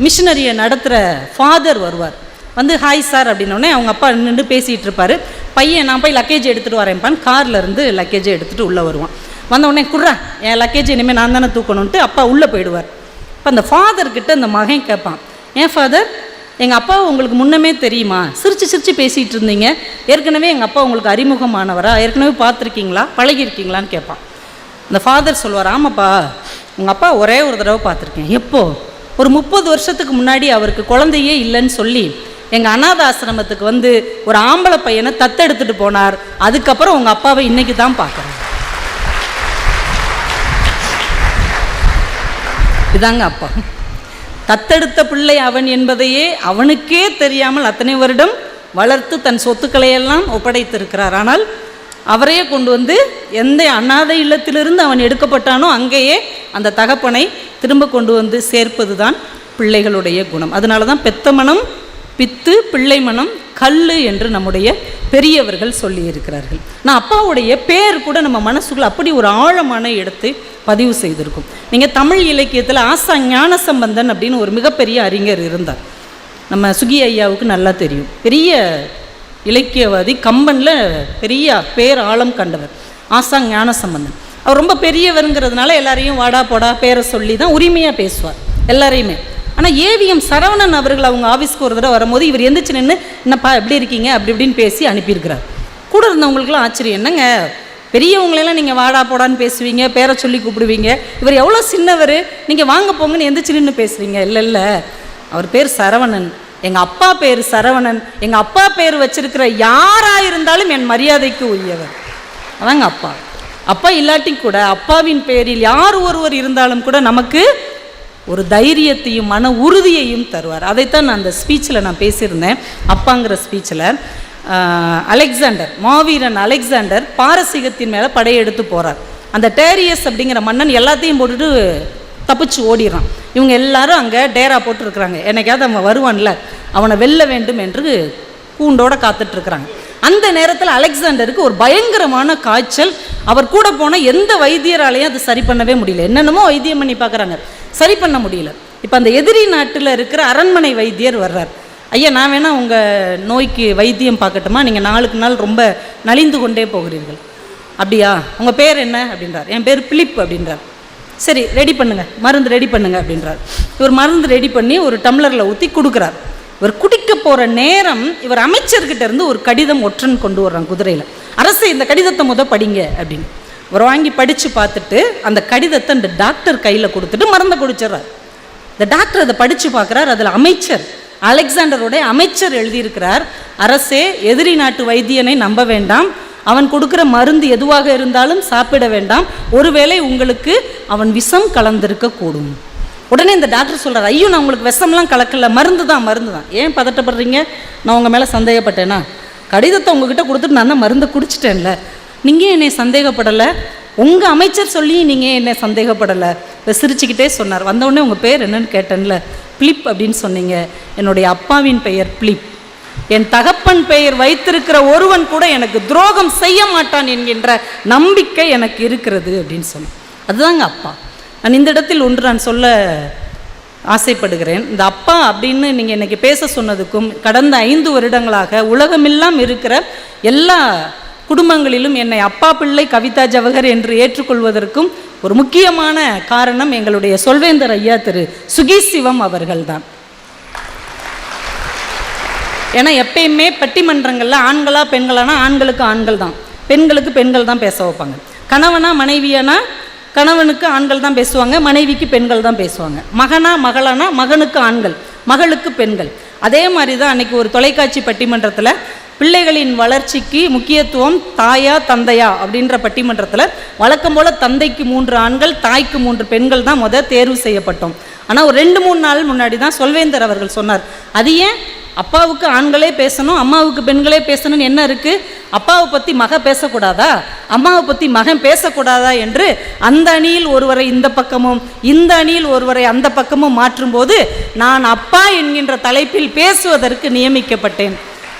மிஷனரியை நடத்துகிற ஃபாதர் வருவார். வந்து ஹாய் சார் அப்படின்னோடனே அவங்க அப்பா நின்று பேசிகிட்டு இருப்பார். பையன் நான் போய் லக்கேஜ் எடுத்துகிட்டு வரேன்ப்பான்னு காரில் இருந்து லக்கேஜை எடுத்துகிட்டு உள்ளே வருவான். வந்த உடனே குர்றா என் லக்கேஜ் இனிமேல் நான் தானே தூக்கணுன்ட்டு அப்பா உள்ளே போயிடுவார். இப்போ அந்த ஃபாதர்கிட்ட அந்த மகன் கேட்பான், ஏன் ஃபாதர், எங்கள் அப்பா உங்களுக்கு முன்னமே தெரியுமா? சிரித்து சிரித்து பேசிகிட்டு இருந்தீங்க, ஏற்கனவே எங்கள் அப்பா உங்களுக்கு அறிமுகமானவரா, ஏற்கனவே பார்த்துருக்கீங்களா, பழகிருக்கீங்களான்னு கேட்பான். அந்த ஃபாதர் சொல்லுவார், ஆமாப்பா உங்கள் அப்பா ஒரே ஒரு தடவை பார்த்துருக்கேன். எப்போ? ஒரு 30 வருஷத்துக்கு முன்னாடி அவருக்கு குழந்தையே இல்லைன்னு சொல்லி எங்கள் அநாத ஆசிரமத்துக்கு வந்து ஒரு ஆம்பளை பையனை தத்தெடுத்துட்டு போனார். அதுக்கப்புறம் உங்கள் அப்பாவை இன்னைக்கு தான் பார்க்குறேன். இதாங்க அப்பா. தத்தெடுத்த பிள்ளை அவன் என்பதையே அவனுக்கே தெரியாமல் அத்தனை வருடம் வளர்த்து தன் சொத்துக்களையெல்லாம் ஒப்படைத்திருக்கிறார். ஆனால் அவரையே கொண்டு வந்து எந்த அநாதை இல்லத்திலிருந்து அவன் எடுக்கப்பட்டானோ அங்கேயே அந்த தகப்பனை திரும்ப கொண்டு வந்து சேர்ப்பது தான் பிள்ளைகளுடைய குணம். அதனால தான் பெத்த மனம் பித்து, பிள்ளை மனம் கல்லு என்று நம்முடைய பெரியவர்கள் சொல்லி இருக்கிறார்கள். நான் அப்பாவுடைய பேர் கூட நம்ம மனசுக்குள்ள அப்படி ஒரு ஆழமான இடத்தை பதிவு செய்திருக்கும். நீங்கள் தமிழ் இலக்கியத்தில் ஆசா ஞானசம்பந்தன் அப்படின்னு ஒரு மிகப்பெரிய அறிஞர் இருந்தார். நம்ம சுகி ஐயாவுக்கு நல்லா தெரியும். பெரிய இலக்கியவாதி, கம்பனில் பெரிய பேர் ஆழம் கண்டவர் ஆசா ஞானசம்பந்தன். அவர் ரொம்ப பெரியவருங்கிறதுனால எல்லாரையும் வாடா போடா பேரை சொல்லி தான் உரிமையாக பேசுவார் எல்லாரையுமே. ஆனால் ஏவிஎம் சரவணன் அவர்கள் அவங்க ஆஃபீஸ்க்கு ஒரு தடவை வரும்போது இவர் எந்திரிச்சு நின்று என்னப்பா எப்படி இருக்கீங்க அப்படி இப்படின்னு பேசி அனுப்பியிருக்கிறார். கூட இருந்தவங்களுக்குலாம் ஆச்சரியம், என்னங்க பெரியவங்களெல்லாம் நீங்கள் வாடா போடான்னு பேசுவீங்க, பேரை சொல்லி கூப்பிடுவீங்க, இவர் எவ்வளோ சின்னவர், நீங்கள் வாங்க போங்கன்னு எந்திரிச்சு நின்று பேசுவீங்க. இல்லை அவர் பேர் சரவணன், எங்கள் அப்பா பேர் சரவணன், எங்கள் அப்பா பேர் வச்சிருக்கிற யாராக இருந்தாலும் என் மரியாதைக்கு உரியவர். அதாங்க அப்பா. அப்பா இல்லாட்டி கூட அப்பாவின் பேரில் யார் ஒருவர் இருந்தாலும் கூட நமக்கு ஒரு தைரியத்தையும் மன உறுதியையும் தருவார். அதைத்தான் நான் அந்த ஸ்பீச்சில் நான் பேசியிருந்தேன். அப்பாங்கிற ஸ்பீச்சில் அலெக்சாண்டர், மாவீரன் அலெக்சாண்டர் பாரசீகத்தின் மேலே படையெடுத்து போகிறார். அந்த டேரியஸ் அப்படிங்கிற மன்னன் எல்லாத்தையும் போட்டுட்டு தப்பிச்சு ஓடிடுறான். இவங்க எல்லாரும் அங்கே டேரா போட்டுருக்குறாங்க, என்னைக்காவது அவன் வருவான்ல அவனை வெல்ல வேண்டும் என்று கூண்டோடு காத்துட்ருக்குறாங்க. அந்த நேரத்தில் அலெக்சாண்டருக்கு ஒரு பயங்கரமான காய்ச்சல். அவர் கூட போன எந்த வைத்தியராலையும் அது சரி பண்ணவே முடியல. என்னென்னமோ வைத்தியம் பண்ணி பார்க்குறாங்க, சரி பண்ண முடியல. இப்போ அந்த எதிரி நாட்டில் இருக்கிற அரண்மனை வைத்தியர் வர்றார். ஐயா நான் வேணால் உங்கள் நோய்க்கு வைத்தியம் பார்க்கட்டுமா, நீங்கள் நாளுக்கு நாள் ரொம்ப நலிந்து கொண்டே போகிறீர்கள். அப்படியா, உங்கள் பேர் என்ன அப்படின்றார். என் பேர் பிலிப் அப்படின்றார். சரி ரெடி பண்ணுங்கள், மருந்து ரெடி பண்ணுங்கள் அப்படின்றார். இவர் மருந்து ரெடி பண்ணி ஒரு டம்ளரில் ஊற்றி கொடுக்குறார். இவர் குடிக்க போகிற நேரம் இவர் அமைச்சர்கிட்ட இருந்து ஒரு கடிதம் ஒற்றன் கொண்டு வர்றான் குதிரையில். அரசே இந்த கடிதத்தை படிங்க அப்படின்னு. இவர் வாங்கி படித்து பார்த்துட்டு அந்த கடிதத்தை இந்த டாக்டர் கையில் கொடுத்துட்டு மருந்தை குடிச்சிட்றார். இந்த டாக்டர் அதை படித்து பார்க்குறார். அதில் அமைச்சர், அலெக்சாண்டருடைய அமைச்சர் எழுதியிருக்கிறார், அரசே எதிரி நாட்டு வைத்தியனை நம்ப வேண்டாம், அவன் கொடுக்குற மருந்து எதுவாக இருந்தாலும் சாப்பிட வேண்டாம், ஒருவேளை உங்களுக்கு அவன் விஷம் கலந்திருக்க கூடும். உடனே இந்த டாக்டர் சொல்கிறார், ஐயோ நான் உங்களுக்கு விஷம்லாம் கலக்கல, மருந்து தான். ஏன் பதட்டப்படுறீங்க, நான் உங்கள் மேலே சந்தேகப்பட்டேன்னா, கடிதத்தை உங்ககிட்ட கொடுத்துட்டு நான் தான் மருந்தை குடிச்சிட்டேன்ல, நீங்கள் என்னை சந்தேகப்படலை, உங்கள் அமைச்சர் சொல்லி நீங்கள் என்னை சந்தேகப்படலை. இப்போ சிரிச்சுக்கிட்டே சொன்னார். வந்தவுடனே உங்கள் பேர் என்னன்னு கேட்டேன்ல, பிலிப் அப்படின்னு சொன்னீங்க, என்னுடைய அப்பாவின் பெயர் பிலிப், என் தகப்பன் பெயர் வைத்திருக்கிற ஒருவன் கூட எனக்கு துரோகம் செய்ய மாட்டான் என்கின்ற நம்பிக்கை எனக்கு இருக்கிறது அப்படின்னு சொன்னேன். அதுதாங்க அப்பா. நான் இந்த இடத்தில் ஒன்று நான் சொல்ல ஆசைப்படுகிறேன். இந்த அப்பா அப்படின்னு நீங்கள் இன்றைக்கி பேச சொன்னதுக்கும் கடந்த 5 வருடங்களாக உலகமெல்லாம் இருக்கிற எல்லா குடும்பங்களிலும் என்னை அப்பா பிள்ளை கவிதா ஜவஹர் என்று ஏற்றுக்கொள்வதற்கும் ஒரு முக்கியமான காரணம் எங்களுடைய சொல்வேந்தர் ஐயா திரு சுகீஷ் சிவம் அவர்கள்தான். ஏன்னா எப்பயுமே பட்டிமன்றங்களில் ஆண்களா பெண்களானா ஆண்களுக்கு ஆண்கள் தான், பெண்களுக்கு பெண்கள் தான் பேச வைப்பாங்க. கணவனா மனைவியானா கணவனுக்கு ஆண்கள் தான் பேசுவாங்க, மனைவிக்கு பெண்கள் தான் பேசுவாங்க. மகனா மகளானா மகனுக்கு ஆண்கள், மகளுக்கு பெண்கள். அதே மாதிரி தான் அன்றைக்கி ஒரு தொலைக்காட்சி பட்டிமன்றத்தில் பிள்ளைகளின் வளர்ச்சிக்கு முக்கியத்துவம் தாயா தந்தையா அப்படின்ற பட்டிமன்றத்தில் வழக்கம் போல் தந்தைக்கு 3 ஆண்கள் தாய்க்கு 3 பெண்கள் தான் தேர்வு செய்யப்பட்டோம். ஆனால் ஒரு 2-3 நாள் முன்னாடி தான் சொல்வேந்தர் அவர்கள் சொன்னார், அது ஏன் அப்பாவுக்கு ஆண்களே பேசணும் அம்மாவுக்கு பெண்களே பேசணும்னு என்ன இருக்குது, அப்பாவை பற்றி மக பேசக்கூடாதா, அம்மாவை பற்றி மகன் பேசக்கூடாதா என்று அந்த அணியில் ஒருவரை இந்த பக்கமும் இந்த அணியில் ஒருவரை அந்த பக்கமும் மாற்றும்போது நான் அப்பா என்கின்ற தலைப்பில் பேசுவதற்கு நியமிக்கப்பட்டேன்.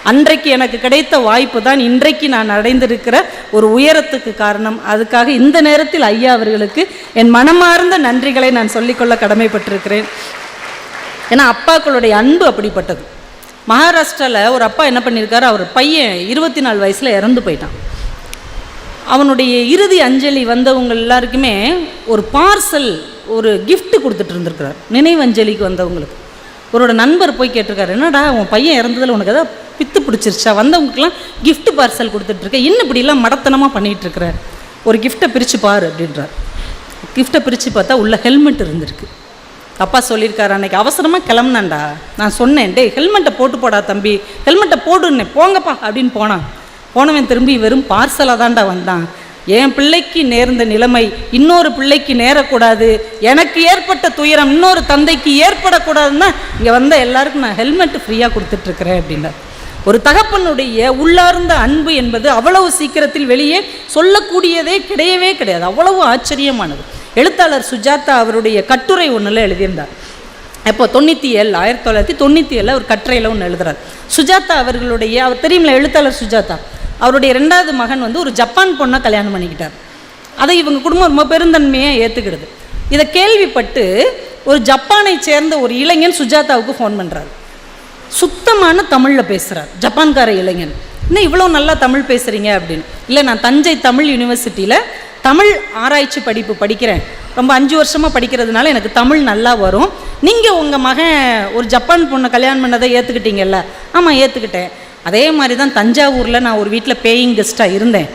அன்றைக்கு எனக்கு கிடைத்த வாய்ப்பு தான் இன்றைக்கு நான் அடைந்திருக்கிற ஒரு உயரத்துக்கு காரணம். அதுக்காக இந்த நேரத்தில் ஐயா அவர்களுக்கு என் மனமார்ந்த நன்றிகளை நான் சொல்லிக்கொள்ள கடமைப்பட்டிருக்கிறேன். ஏன்னா அப்பாக்களுடைய அன்பு அப்படிப்பட்டது. மகாராஷ்டிராவில் ஒரு அப்பா என்ன பண்ணியிருக்காரு, அவர் பையன் 24 வயசில் இறந்து போயிட்டான். அவனுடைய இறுதி அஞ்சலி வந்தவங்க எல்லாருக்குமே ஒரு பார்சல் ஒரு கிஃப்ட் கொடுத்துட்டு இருந்திருக்கிறார். நினைவு அஞ்சலிக்கு வந்தவங்களுக்கு அவரோட நண்பர் போய் கேட்டிருக்காரு, என்னடா உன் பையன் இறந்ததில் உனக்கு எதாவது பித்து பிடிச்சிருச்சா, வந்தவங்களுக்குலாம் கிஃப்ட் பார்சல் கொடுத்துட்ருக்க, இன்னும் இப்படிலாம் மடத்தனமாக பண்ணிகிட்ருக்குற, ஒரு கிஃப்ட்டை பிரித்து பாரு அப்படின்றார். கிஃப்ட்டை பிரித்து பார்த்தா உள்ள ஹெல்மெட் இருந்திருக்கு. அப்பா சொல்லியிருக்காரு, அன்றைக்கி அவசரமாக கிளம்புனான்டா, நான் சொன்னேன், டே ஹெல்மெட்டை போட்டு போடா தம்பி, ஹெல்மெட்டை போடுன்னே, போங்கப்பா அப்படின்னு போனவன் திரும்பி வெறும் பார்சலாக தான்டா வந்தான். என் பிள்ளைக்கு நேர்ந்த நிலைமை இன்னொரு பிள்ளைக்கு நேரக்கூடாது, எனக்கு ஏற்பட்ட துயரம் இன்னொரு தந்தைக்கு ஏற்படக்கூடாதுன்னா இங்கே வந்த எல்லாருக்கும் நான் ஹெல்மெட்டு ஃப்ரீயாக கொடுத்துட்ருக்குறேன் அப்படின்னார். ஒரு தகப்பனுடைய உள்ளார்ந்த அன்பு என்பது அவ்வளவு சீக்கிரத்தில் வெளியே சொல்லக்கூடியதே கிடையவே கிடையாது. அவ்வளவு ஆச்சரியமானது. எழுத்தாளர் சுஜாதா அவருடைய கட்டுரை ஒன்றில் எழுதியிருந்தார். இப்போ 1997 ஒரு கட்டுரையில் ஒன்று எழுதுறார். சுஜாதா அவர்களுடைய, அவர் தெரியுமில்ல எழுத்தாளர் சுஜாதா, அவருடைய 2வது மகன் ஒரு ஜப்பான் பொண்ணை கல்யாணம் பண்ணிக்கிட்டார். அதை இவங்க குடும்பம் ரொம்ப பெருந்தன்மையாக ஏற்றுக்கிடுது. இதை கேள்விப்பட்டு ஒரு ஜப்பானை சேர்ந்த ஒரு இளைஞன் சுஜாதாவுக்கு ஃபோன் பண்ணுறாரு. சுத்தமான தமிழில் பேசுகிறார். ஜப்பான்கார இளைஞன், இன்னும் இவ்வளோ நல்லா தமிழ் பேசுகிறீங்க அப்படின்னு. இல்லை, நான் தஞ்சை தமிழ் யூனிவர்சிட்டியில் தமிழ் ஆராய்ச்சி படிப்பு படிக்கிறேன், ரொம்ப 5 வருஷமாக படிக்கிறதுனால எனக்கு தமிழ் நல்லா வரும். நீங்கள் உங்கள் மகன் ஒரு ஜப்பான் பொண்ணை கல்யாணம் பண்ணதை ஏற்றுக்கிட்டீங்கல்ல? ஆமாம் ஏற்றுக்கிட்டேன். அதே மாதிரி தான் தஞ்சாவூரில் நான் ஒரு வீட்டில் பேயிங் கெஸ்ட்டாக இருந்தேன்.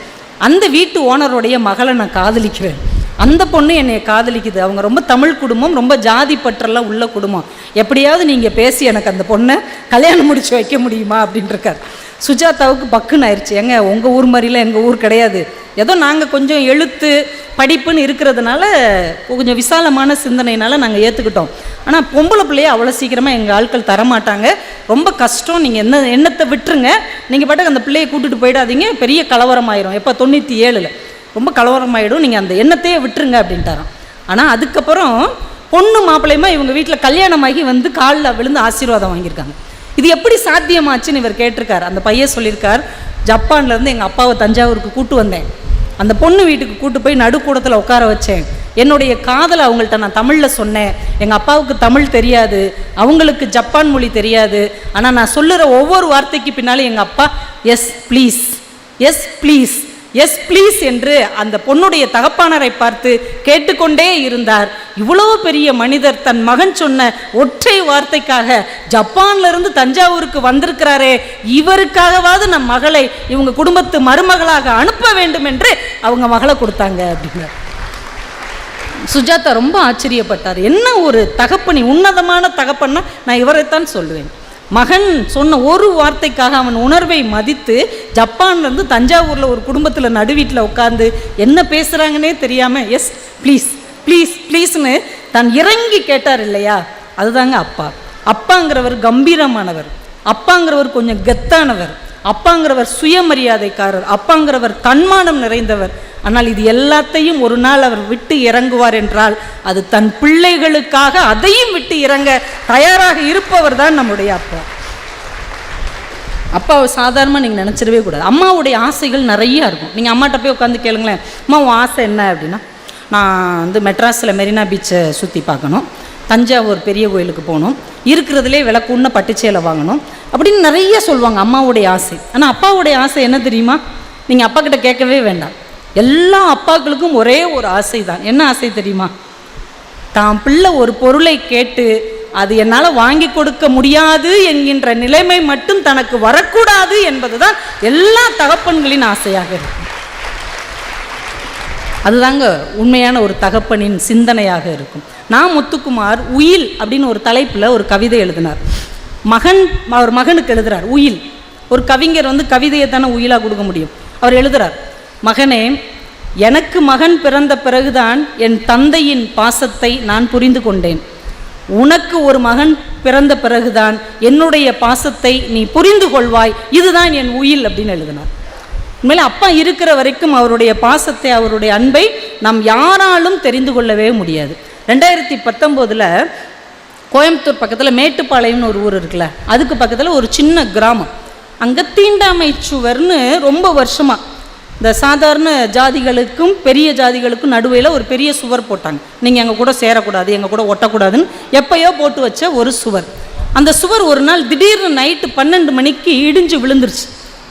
அந்த வீட்டு ஓனருடைய மகளை நான் காதலிக்கிறேன். அந்த பொண்ணு என்னை காதலிக்குது. அவங்க ரொம்ப தமிழ் குடும்பம், ரொம்ப ஜாதி பற்றெல்லாம் உள்ள குடும்பம். எப்படியாவது நீங்கள் பேசி எனக்கு அந்த பொண்ணை கல்யாணம் முடிச்சு வைக்க முடியுமா அப்படின்ட்டுருக்கார். சுஜாதாவுக்கு பக்குன்னு ஆயிடுச்சு. எங்க உங்கள் ஊர் மாதிரிலாம் எங்கள் ஊர் கிடையாது, ஏதோ நாங்கள் கொஞ்சம் எழுத்து படிப்புன்னு இருக்கிறதுனால கொஞ்சம் விசாலமான சிந்தனையினால நாங்கள் ஏற்றுக்கிட்டோம். ஆனால் பொம்பளை பிள்ளையை அவ்வளோ சீக்கிரமாக எங்கள் ஆட்கள் தரமாட்டாங்க, ரொம்ப கஷ்டம், நீங்கள் எண்ணத்தை விட்டுருங்க, நீங்கள் பாட்டுக்கு அந்த பிள்ளையை கூட்டிகிட்டு போயிடாதீங்க, பெரிய கலவரம் ஆயிரும். எப்போ 97 ரொம்ப கலவரமாயிடும், நீங்கள் அந்த எண்ணத்தையே விட்டுருங்க அப்படின்ட்டாராம். ஆனால் அதுக்கப்புறம் பொண்ணு மாப்பிள்ளையுமா இவங்க வீட்டில் கல்யாணமாகி காலில் விழுந்து ஆசீர்வாதம் வாங்கியிருக்காங்க. இது எப்படி சாத்தியமாச்சுன்னு இவர் கேட்டிருக்கார். அந்த பையன் சொல்லியிருக்கார், ஜப்பான்லேருந்து எங்கள் அப்பாவை தஞ்சாவூருக்கு கூட்டு வந்தேன், அந்த பொண்ணு வீட்டுக்கு கூட்டு போய் நடுக்கூடத்தில் உட்கார வச்சேன், என்னுடைய காதலை அவங்கள்ட்ட நான் தமிழில் சொன்னேன். எங்கள் அப்பாவுக்கு தமிழ் தெரியாது, அவங்களுக்கு ஜப்பான் மொழி தெரியாது, ஆனால் நான் சொல்லுற ஒவ்வொரு வார்த்தைக்கு பின்னாலும் எங்கள் அப்பா yes please, yes please, yes please என்று அந்த பொண்ணுடைய தகப்பானரை பார்த்து கேட்டுக்கொண்டே இருந்தார். இவ்வளோ பெரிய மனிதர் தன் மகன் சொன்ன ஒற்றை வார்த்தைக்காக ஜப்பான்லேருந்து தஞ்சாவூருக்கு வந்திருக்கிறாரே, இவருக்காகவாது நம் மகளை இவங்க குடும்பத்து மருமகளாக அனுப்ப வேண்டும் என்று அவங்க மகளை கொடுத்தாங்க அப்படின்னார். சுஜாதா ரொம்ப ஆச்சரியப்பட்டார். என்ன ஒரு தகப்பனி, உன்னதமான தகப்பன்னா நான் இவரைத்தான் சொல்லுவேன். மகன் சொன்ன ஒரு வார்த்தைக்காக அவன் உணர்வை மதித்து ஜப்பான்லேருந்து தஞ்சாவூரில் ஒரு குடும்பத்தில் நடுவீட்டில் உட்காந்து என்ன பேசுகிறாங்கன்னே தெரியாமல் எஸ் ப்ளீஸ் ப்ளீஸ் ப்ளீஸ்னு தான் இறங்கி கேட்டார் இல்லையா, அதுதாங்க அப்பா. அப்பாங்கிறவர் கம்பீரமானவர், அப்பாங்கிறவர் கொஞ்சம் கெத்தானவர், அப்பாங்கிறவர் சுயமரியாதைக்காரர், அப்பாங்கிறவர் தன்மானம் நிறைந்தவர். ஆனால் இது எல்லாத்தையும் ஒரு நாள் அவர் விட்டு இறங்குவார் என்றால் அது தன் பிள்ளைகளுக்காக அதையும் விட்டு இறங்க தயாராக இருப்பவர் தான் நம்முடைய அப்பா. அப்பாவை சாதாரணமாக நீங்கள் நினச்சிடவே கூடாது. அம்மாவுடைய ஆசைகள் நிறையா இருக்கும். நீங்கள் அம்மாட்ட போய் உட்காந்து கேளுங்களேன், அம்மா உன் ஆசை என்ன அப்படின்னா, நான் மெட்ராஸில் மெரினா பீச்சை சுற்றி பார்க்கணும், தஞ்சாவூர் பெரிய கோயிலுக்கு போகணும், இருக்கிறதுலே விளக்குன்ன பட்டுச்சேலை வாங்கணும் அப்படின்னு நிறைய சொல்லுவாங்க அம்மாவுடைய ஆசை. ஆனால் அப்பாவுடைய ஆசை என்ன தெரியுமா, நீங்கள் அப்பா கிட்ட கேட்கவே வேண்டாம். எல்லா அப்பாக்களுக்கும் ஒரே ஒரு ஆசை தான். என்ன ஆசை தெரியுமா? தான் பிள்ளை ஒரு பொருளை கேட்டு அது என்னால் வாங்கி கொடுக்க முடியாது என்கின்ற நிலைமை மட்டும் தனக்கு வரக்கூடாது என்பதுதான் எல்லா தகப்பன்களின் ஆசையாக இருக்கும். அதுதாங்க உண்மையான ஒரு தகப்பனின் சிந்தனையாக இருக்கும். நான் முத்துக்குமார் உயில் அப்படின்னு ஒரு தலைப்பில் ஒரு கவிதை எழுதினார். அவர் மகனுக்கு எழுதுறார் உயில். ஒரு கவிஞர் கவிதையை தானே உயிலாக கொடுக்க முடியும். அவர் எழுதுறார், மகனே, எனக்கு மகன் பிறந்த பிறகுதான் என் தந்தையின் பாசத்தை நான் புரிந்து கொண்டேன். உனக்கு ஒரு மகன் பிறந்த பிறகுதான் என்னுடைய பாசத்தை நீ புரிந்து கொள்வாய். இதுதான் என் உயில் அப்படின்னு எழுதினார். உண்மையிலே அப்பா இருக்கிற வரைக்கும் அவருடைய பாசத்தை, அவருடைய அன்பை நாம் யாராலும் தெரிந்து கொள்ளவே முடியாது. 2019 கோயம்புத்தூர் பக்கத்தில் மேட்டுப்பாளையம்னு ஒரு ஊர் இருக்குல்ல, அதுக்கு பக்கத்தில் ஒரு சின்ன கிராமம். அங்கே தீண்டாமை சுவர்னு ரொம்ப வருஷமாக இந்த சாதாரண ஜாதிகளுக்கும் பெரிய ஜாதிகளுக்கும் நடுவில் ஒரு பெரிய சுவர் போட்டாங்க. நீங்கள் எங்கள் கூட சேரக்கூடாது, எங்கள் கூட ஒட்டக்கூடாதுன்னு எப்பயோ போட்டு வச்ச ஒரு சுவர். அந்த சுவர் ஒரு நாள் திடீர்னு நைட்டு 12 மணிக்கு இடிஞ்சு விழுந்துருச்சு.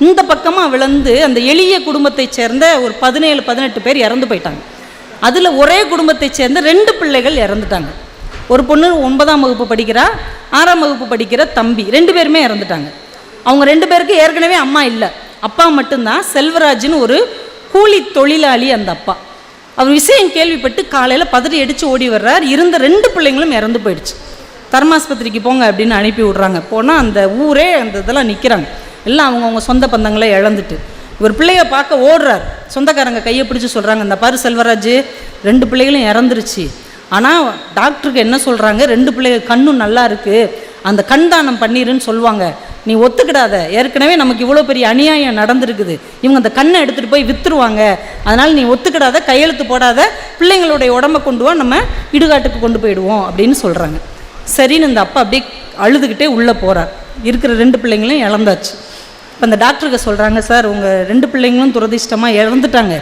இந்த பக்கமாக விழுந்து அந்த எளிய குடும்பத்தை சேர்ந்த ஒரு 17-18 பேர் இறந்து போயிட்டாங்க. அதில் ஒரே குடும்பத்தை சேர்ந்த 2 பிள்ளைகள் இறந்துட்டாங்க. ஒரு பொண்ணு 9ஆம் வகுப்பு படிக்கிறா, 6ஆம் வகுப்பு படிக்கிற தம்பி, 2 பேருமே இறந்துட்டாங்க. அவங்க 2 பேருக்கு ஏற்கனவே அம்மா இல்லை, அப்பா மட்டும்தான். செல்வராஜ்னு ஒரு கூலி தொழிலாளி அந்த அப்பா. அவர் விஷயம் கேள்விப்பட்டு காலையில் பதறி அடித்து ஓடி வர்றார். இருந்த 2 பிள்ளைங்களும் இறந்து போயிடுச்சு. தர்மாஸ்பத்திரிக்கு போங்க அப்படின்னு அனுப்பி விட்றாங்க. போனால் அந்த ஊரே அந்த இதெல்லாம் நிற்கிறாங்க. எல்லாம் அவங்கவுங்க சொந்த பந்தங்களை இழந்துட்டு இவர் பிள்ளைய பார்க்க ஓடுறார். சொந்தக்காரங்க கையை பிடிச்சி சொல்கிறாங்க, இந்த பாரு செல்வராஜ், 2 பிள்ளைகளும் இறந்துருச்சு. ஆனால் டாக்டருக்கு என்ன சொல்கிறாங்க, 2 பிள்ளைகள் கண்ணும் நல்லா இருக்குது, அந்த கண் தானம் பண்ணிருன்னு சொல்லுவாங்க. நீ ஒத்துக்கிடாத, ஏற்கனவே நமக்கு இவ்வளோ பெரிய அநியாயம் நடந்திருக்குது, இவங்க அந்த கண்ணை எடுத்துகிட்டு போய் விற்றுருவாங்க, அதனால் நீ ஒத்துக்கிடாத, கையெழுத்து போடாத, பிள்ளைங்களுடைய உடம்பை கொண்டு வா, நம்ம இடுகாட்டுக்கு கொண்டு போயிடுவோம் அப்படின்னு சொல்கிறாங்க. சரின்னு இந்த அப்பா அப்படியே அழுதுகிட்டே உள்ளே போகிறார். இருக்கிற 2 பிள்ளைங்களும் இழந்தாச்சு. இப்போ அந்த டாக்டருக்கு சொல்கிறாங்க, சார் உங்கள் 2 பிள்ளைங்களும் துரதிர்ஷ்டமாக இறந்துட்டாங்க,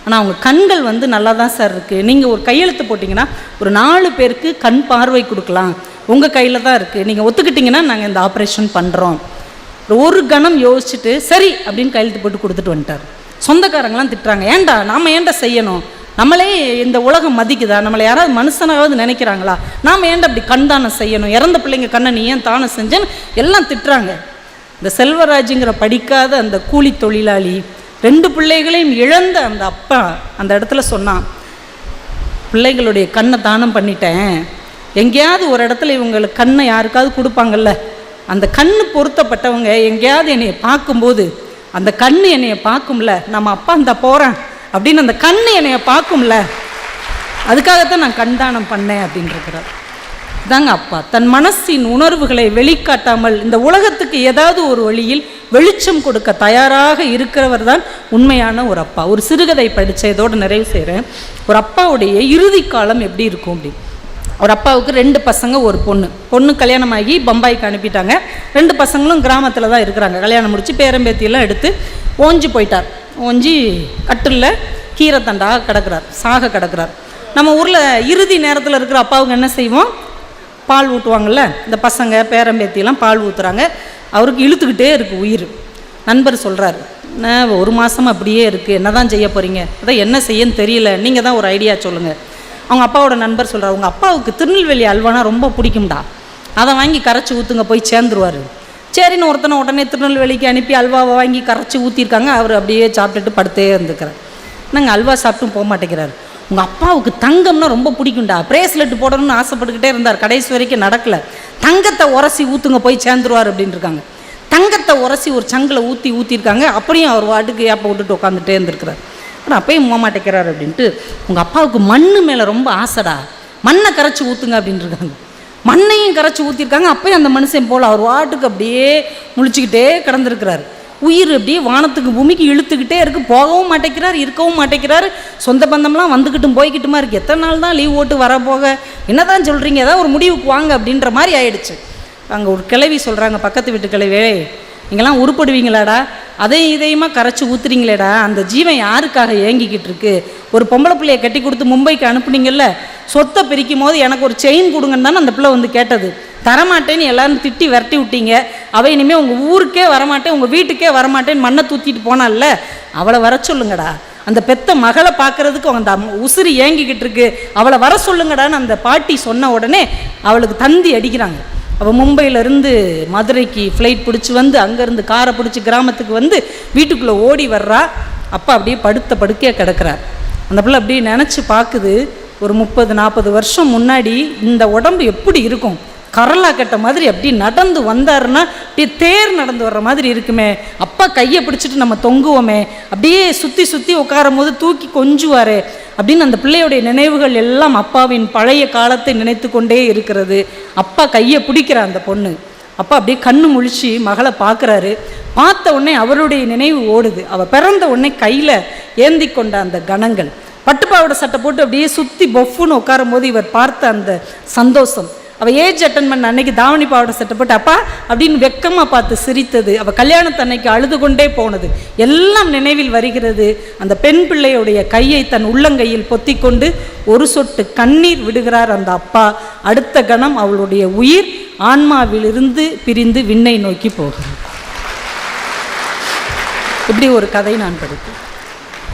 ஆனால் அவங்க கண்கள் நல்லா தான் சார் இருக்குது, நீங்கள் ஒரு கையெழுத்து போட்டிங்கன்னா ஒரு 4 பேருக்கு கண் பார்வை கொடுக்கலாம், உங்கள் கையில் தான் இருக்குது, நீங்கள் ஒத்துக்கிட்டிங்கன்னா நாங்கள் இந்த ஆப்ரேஷன் பண்ணுறோம். ஒரு கணம் யோசிச்சுட்டு சரி அப்படின்னு கையெழுத்து போட்டு கொடுத்துட்டு வந்துட்டார். சொந்தக்காரங்களாம் திட்டுறாங்க, ஏன்டா நாம் ஏன்டா செய்யணும், நம்மளே இந்த உலகம் மதிக்குதா, நம்மளை யாராவது மனுஷனாவது நினைக்கிறாங்களா, நாம் ஏன்டா அப்படி கண் தானம் செய்யணும், இறந்த பிள்ளைங்க கண்ணை நீ ஏன் தானம் செஞ்சேன்னு எல்லாம் திட்டுறாங்க. இந்த செல்வராஜுங்கிற படிக்காத அந்த கூலி தொழிலாளி 2 பிள்ளைகளையும் இழந்த அந்த அப்பா அந்த இடத்துல சொன்னான், பிள்ளைகளுடைய கண்ணை தானம் பண்ணிட்டேன், எங்கேயாவது ஒரு இடத்துல இவங்களுக்கு கண்ணை யாருக்காவது கொடுப்பாங்கல்ல, அந்த கண்ணு பொருத்தப்பட்டவங்க எங்கேயாவது என்னைய பார்க்கும்போது அந்த கண்ணு என்னைய பார்க்கும்ல, நம்ம அப்பா இந்த போகிறேன் அப்படின்னு அந்த கண்ணு என்னைய பார்க்கும்ல, அதுக்காகத்தான் நான் கண் தானம் பண்ணேன் அப்படின்னு இருக்கிறார். தாங்க அப்பா தன் மனசின் உணர்வுகளை வெளிக்காட்டாமல் இந்த உலகத்துக்கு ஏதாவது ஒரு வழியில் வெளிச்சம் கொடுக்க தயாராக இருக்கிறவர் தான் உண்மையான ஒரு அப்பா. ஒரு சிறுகதை படித்த இதோடு நிறைவு செய்கிறேன். ஒரு அப்பாவுடைய இறுதி காலம் எப்படி இருக்கும் அப்படின்னு. ஒரு அப்பாவுக்கு 2 பசங்க ஒரு பொண்ணு கல்யாணமாகி பம்பாய்க்கு அனுப்பிட்டாங்க. 2 பசங்களும் கிராமத்தில் தான் இருக்கிறாங்க. கல்யாணம் முடித்து பேரம்பேத்தியெல்லாம் எடுத்து ஓஞ்சி போயிட்டார். ஓஞ்சி கட்டில் கீரை தண்டாக கிடக்கிறார், சாக கிடக்கிறார். நம்ம ஊரில் இறுதி நேரத்தில் இருக்கிற அப்பாவுக்கு என்ன செய்வோம், பால் ஊட்டுவாங்கள்ல, இந்த பசங்க பேரம்பேத்தியெல்லாம் பால் ஊற்றுறாங்க. அவருக்கு இழுத்துக்கிட்டே இருக்குது உயிர். நண்பர் சொல்கிறார், நான் 1 மாதமாக அப்படியே இருக்குது, என்ன தான் செய்ய போகிறீங்க, அதான் என்ன செய்யன்னு தெரியல, நீங்கள் தான் ஒரு ஐடியா சொல்லுங்கள். அவங்க அப்பாவோட நண்பர் சொல்கிறார், உங்கள் அப்பாவுக்கு திருநெல்வேலி அல்வானா ரொம்ப பிடிக்கும்டா, அதை வாங்கி கரைச்சி ஊற்றுங்க, போய் சேர்ந்துருவார். சரின்னு ஒருத்தனை உடனே திருநெல்வேலிக்கு அனுப்பி அல்வாவை வாங்கி கரைச்சி ஊற்றிருக்காங்க. அவர் அப்படியே சாப்பிட்டுட்டு படுத்தே இருந்துக்கிறார். நாங்கள் அல்வா சாப்பிட்டும் போக மாட்டேங்கிறார். உங்கள் அப்பாவுக்கு தங்கம்னா ரொம்ப பிடிக்கும்டா, பிரேஸ்லெட் போடணும்னு ஆசைப்பட்டுக்கிட்டே இருந்தார், கடைசி வரைக்கும் நடக்கலை. தங்கத்தை உரசி ஊற்றுங்க, போய் சேர்ந்துருவார் அப்படின்னு இருக்காங்க. தங்கத்தை உரசி ஒரு சங்கில் ஊற்றிருக்காங்க. அப்படியும் அவர் வாட்டுக்கு ஏப்பை விட்டுட்டு உட்காந்துட்டே இருந்திருக்கிறார். ஆனால் அப்பயும் போக மாட்டேங்கிறார் அப்படின்ட்டு, உங்கள் அப்பாவுக்கு மண் மேலே ரொம்ப ஆசைடா, மண்ணை கரைச்சி ஊற்றுங்க அப்படின்னு இருக்காங்க. மண்ணையும் கரைச்சி ஊற்றிருக்காங்க. அப்பயும் அந்த மனுஷன் போல் அவர் வாட்டுக்கு அப்படியே முழிச்சுக்கிட்டே கிடந்திருக்கிறார். உயிர் அப்படியே வானத்துக்கு பூமிக்கு இழுத்துக்கிட்டே இருக்குது. போகவும் மாட்டேங்கிறார், இருக்கவும் மாட்டேங்கிறார். சொந்த பந்தம்லாம் வந்துக்கிட்டும் போய்கிட்டுமா இருக்குது. எத்தனை நாள் தான் லீவ் ஓட்டு வரப்போக, என்ன தான் சொல்கிறீங்க, ஏதாவது ஒரு முடிவுக்கு வாங்க அப்படின்ற மாதிரி ஆயிடுச்சு. அங்கே ஒரு கிழவி சொல்கிறாங்க, பக்கத்து வீட்டு கிழவே, நீங்கள்லாம் உருப்படுவீங்களாடா, அதையும் இதையுமா கரைச்சி ஊற்றுறீங்களேடா, அந்த ஜீவன் யாருக்காக ஏங்கிக்கிட்டு இருக்கு, ஒரு பொம்பளை பிள்ளையை கட்டி கொடுத்து மும்பைக்கு அனுப்புனீங்கல்ல, சொத்தை பிரிக்கும் போது எனக்கு ஒரு செயின் கொடுங்கன்னு தானே அந்த பிள்ளை கேட்டது, தரமாட்டேன்னு எல்லாரும் திட்டி விரட்டி விட்டீங்க, அவை இனிமேல் உங்கள் ஊருக்கே வரமாட்டேன், உங்கள் வீட்டுக்கே வரமாட்டேன்னு மண்ணை தூத்திட்டு போனால, அவளை வர சொல்லுங்கடா, அந்த பெத்த மகளை பார்க்கறதுக்கு அந்த உசிறு ஏங்கிக்கிட்டு இருக்கு, அவளை வர சொல்லுங்கடான்னு அந்த பாட்டி சொன்ன உடனே அவளுக்கு தந்தி அடிக்கிறாங்க. அவள் மும்பையிலேருந்து மதுரைக்கு ஃப்ளைட் பிடிச்சி வந்து அங்கேருந்து காரை பிடிச்சி கிராமத்துக்கு வந்து வீட்டுக்குள்ளே ஓடி வர்றா. அப்பா அப்படியே படுத்த படுக்கையாக கிடக்கிறார். அந்த பிள்ளை அப்படியே நினச்சி பார்க்குது, ஒரு 30-40 வருஷம் முன்னாடி இந்த உடம்பு எப்படி இருக்கும், கரலா கட்ட மாதிரி அப்படி நடந்து வந்தாருன்னா அப்படியே தேர் நடந்து வர்ற மாதிரி இருக்குமே, அப்பா கையை பிடிச்சிட்டு நம்ம தொங்குவோமே, அப்படியே சுற்றி சுற்றி உட்காரும் போது தூக்கி கொஞ்சுவாரே அப்படின்னு அந்த பிள்ளையுடைய நினைவுகள் எல்லாம் அப்பாவின் பழைய காலத்தை நினைத்து கொண்டே இருக்கிறது. அப்பா கையை பிடிக்கிற அந்த பொண்ணு, அப்பா அப்படியே கண்ணு முழிச்சு மகளை பார்க்குறாரு. பார்த்த உடனே அவருடைய நினைவு ஓடுது. அவள் பிறந்த உடனே கையில் ஏந்தி கொண்ட அந்த கணங்கள், பட்டுப்பாவோட சட்டை போட்டு அப்படியே சுற்றி பொஃப்னு உட்காரும் போது இவர் பார்த்த அந்த சந்தோஷம், அவள் ஏஜ் அட்டன் பண்ண அன்னைக்கு தாவணி பாவோட சட்டை போட்டு அப்பா அப்படின்னு வெக்கமாக பார்த்து சிரித்தது, அவள் கல்யாணத்து அன்னைக்கு அழுது கொண்டே போனது எல்லாம் நினைவில் வருகிறது. அந்த பெண் பிள்ளையுடைய கையை தன் உள்ளங்கையில் பொத்தி கொண்டு ஒரு சொட்டு கண்ணீர் விடுகிறார் அந்த அப்பா. அடுத்த கணம் அவளுடைய உயிர் ஆன்மாவிலிருந்து பிரிந்து விண்ணை நோக்கி போகிறது. இப்படி ஒரு கதை நான் படித்தேன்.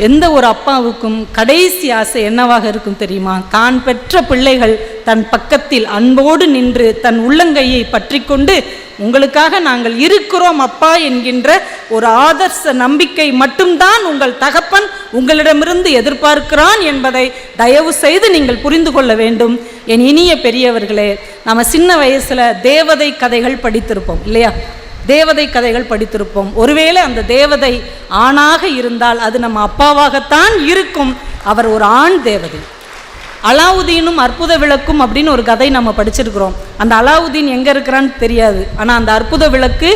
எந்த ஒரு அப்பாவுக்கும் கடைசி ஆசை என்னவாக இருக்கும் தெரியுமா? தான் பெற்ற பிள்ளைகள் தன் பக்கத்தில் அன்போடு நின்று தன் உள்ளங்கையை பற்றி கொண்டு உங்களுக்காக நாங்கள் இருக்கிறோம் அப்பா என்கின்ற ஒரு ஆதர்ச நம்பிக்கை மட்டும்தான் உங்கள் தகப்பன் உங்களிடமிருந்து எதிர்பார்க்கிறான் என்பதை தயவு செய்து நீங்கள் புரிந்து கொள்ள வேண்டும். என் இனிய பெரியவர்களே, நம்ம சின்ன வயசுல தேவதை கதைகள் படித்திருப்போம் இல்லையா? தேவதை கதைகள் படித்திருப்போம். ஒருவேளை அந்த தேவதை ஆணாக இருந்தால் அது நம்ம அப்பாவாகத்தான் இருக்கும். அவர் ஒரு ஆண் தேவதை. அலாவுதீனும் அற்புத விளக்கும் அப்படின்னு ஒரு கதை நம்ம படிச்சிருக்கிறோம். அந்த அலாவுதீன் எங்கே இருக்கிறான்னு தெரியாது. ஆனால் அந்த அற்புத விளக்கு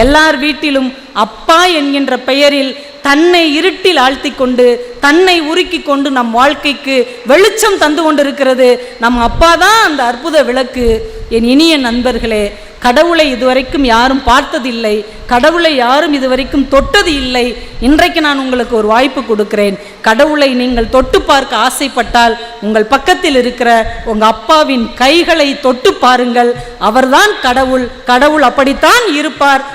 எல்லார் வீட்டிலும் அப்பா என்கின்ற பெயரில் தன்னை இருட்டில் ஆழ்த்தி கொண்டு தன்னை உருக்கி கொண்டு நம் வாழ்க்கைக்கு வெளிச்சம் தந்து கொண்டிருக்கிறது. நம் அப்பா தான் அந்த அற்புத விளக்கு. என் இனிய நண்பர்களே, கடவுளை இதுவரைக்கும் யாரும் பார்த்ததில்லை, கடவுளை யாரும் இதுவரைக்கும் தொட்டது இல்லை. இன்றைக்கு நான் உங்களுக்கு ஒரு வாய்ப்பு கொடுக்கிறேன். கடவுளை நீங்கள் தொட்டு பார்க்க ஆசைப்பட்டால் உங்கள் பக்கத்தில் இருக்கிற உங்கள் அப்பாவின் கைகளை தொட்டு பாருங்கள். அவர்தான் கடவுள். கடவுள் அப்படித்தான் இருப்பார்.